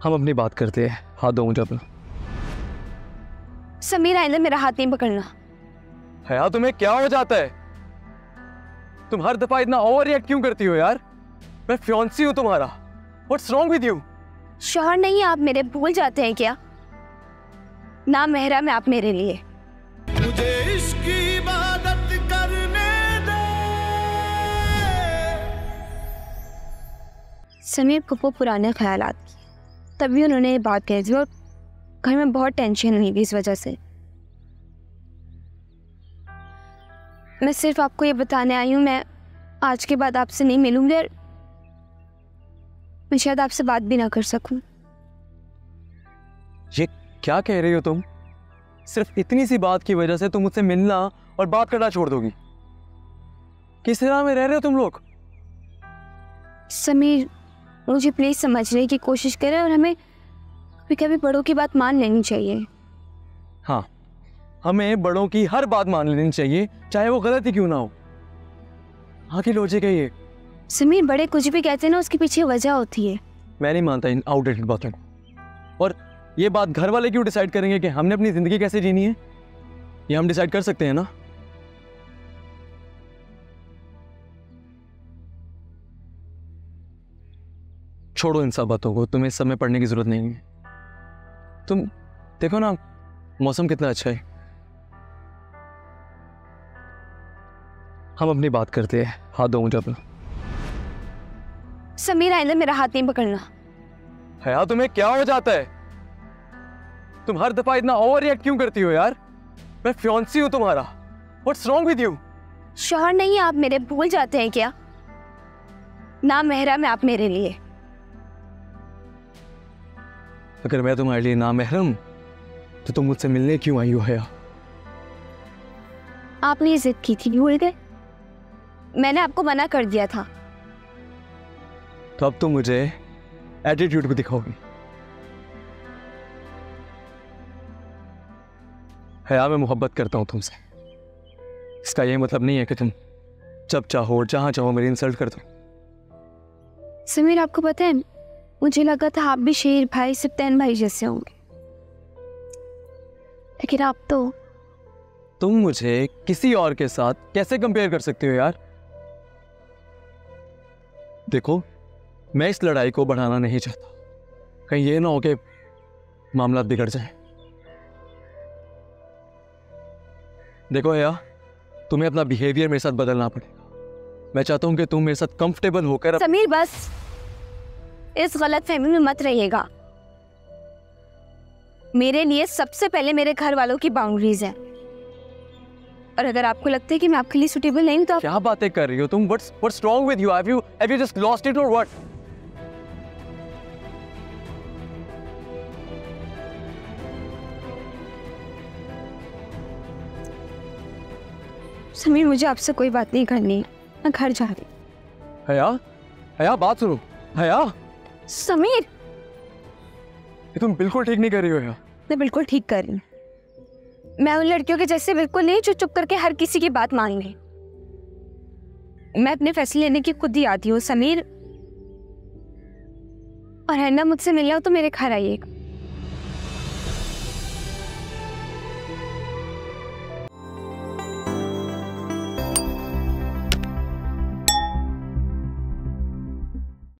हम अपनी बात करते हैं। हाथ दो मुझे अपना। समीर आइंदा मेरा हाथ नहीं पकड़ना। हया तुम्हें क्या हो जाता है? तुम हर दफा इतना ओवर रिएक्ट क्यों करती हो यार? मैं फियांसी हूं तुम्हारा। What's wrong with you? शौहर नहीं आप मेरे, भूल जाते हैं क्या? ना महरम है आप मेरे लिए। मुझे इश्क की इबादत करने दे। समीर को पुराने ख्यालात की, तभी उन्होंने ये बात कही थी और घर में बहुत टेंशन हुई थी इस वजह से। मैं सिर्फ आपको ये बताने आई हूँ, मैं आज के बाद आपसे नहीं मिलूंगी और मैं शायद आपसे बात भी ना कर सकूं। ये क्या कह रही हो तुम? सिर्फ इतनी सी बात की वजह से तुम मुझसे मिलना और बात करना छोड़ दोगी? किस तरह में रह रहे हो तुम लोग? समीर मुझे प्लीज समझने की कोशिश करें और हमें कभी कभी बड़ों की बात मान लेनी चाहिए। हाँ, हमें बड़ों की हर बात मान लेनी चाहिए, चाहे वो गलत ही क्यों ना हो। हाँ की लॉजिक है ये। समीर बड़े कुछ भी कहते हैं ना, उसके पीछे वजह होती है। मैं नहीं मानता इन आउटडेटेड बातों को। और ये बात घर वाले क्यों डिसाइड करेंगे कि हमने अपनी जिंदगी कैसे जीनी है? ये हम डिसाइड कर सकते हैं ना? छोड़ो इन सब बातों को, तुम्हें इस समय पढ़ने की जरूरत नहीं है। तुम देखो ना, मौसम कितना अच्छा है। हम अपनी बात करते हैं। हाथ दो मुझे अपना। समीर आइंदा मेरा हाथ नहीं पकड़ना। हया तुम्हें क्या हो जाता है? तुम हर दफा इतना ओवर रिएक्ट क्यों करती हो यार? मैं फियांसी हूं तुम्हारा। What's wrong with you? शौहर नहीं आप मेरे, भूल जाते हैं क्या? ना महरम है आप मेरे लिए। अगर मैं तुम्हारे लिए ना महरम तो तुम मुझसे मिलने क्यों आई हो हया? आपने ये जिद की थी, भूल गए? मैंने आपको मना कर दिया था। तो अब तुम मुझे एटीट्यूड भी दिखाओगी? हया मैं मोहब्बत करता हूं तुमसे। इसका ये मतलब नहीं है कि तुम जब चाहो और जहां चाहो मेरी इंसल्ट कर दो। समीर आपको पता है, मुझे लगा था आप भी शेर भाई सप्तान भाई जैसे होंगे, लेकिन आप तो। तुम मुझे किसी और के साथ कैसे कंपेयर कर सकते हो यार? देखो, मैं इस लड़ाई को बढ़ाना नहीं चाहता। कहीं ये ना हो कि मामला बिगड़ जाए। देखो हया, तुम्हें अपना बिहेवियर मेरे साथ बदलना पड़ेगा। मैं चाहता हूं कि तुम मेरे साथ कंफर्टेबल होकर। समीर बस इस गलत फहमी में मत रहिएगा। मेरे लिए सबसे पहले मेरे घर वालों की बाउंड्रीज हैं, और अगर आपको लगता है कि मैं आपके लिए सुटेबल नहीं तो क्या बातें कर रही हो तुम? What's wrong with you? Have you just lost it or what? Sameer मुझे आपसे कोई बात नहीं करनी, मैं घर जा रही। हया, हया बात सुनो। हया, समीर ये तुम बिल्कुल ठीक नहीं कर रही हो हया। मैं बिल्कुल ठीक कर रही हूँ। मैं उन लड़कियों के जैसे बिल्कुल नहीं जो चुप करके हर किसी की बात मान ले। मैं अपने फैसले लेने की खुद ही आती हूँ समीर, और है ना मुझसे मिलना हो तो मेरे घर आइएगा।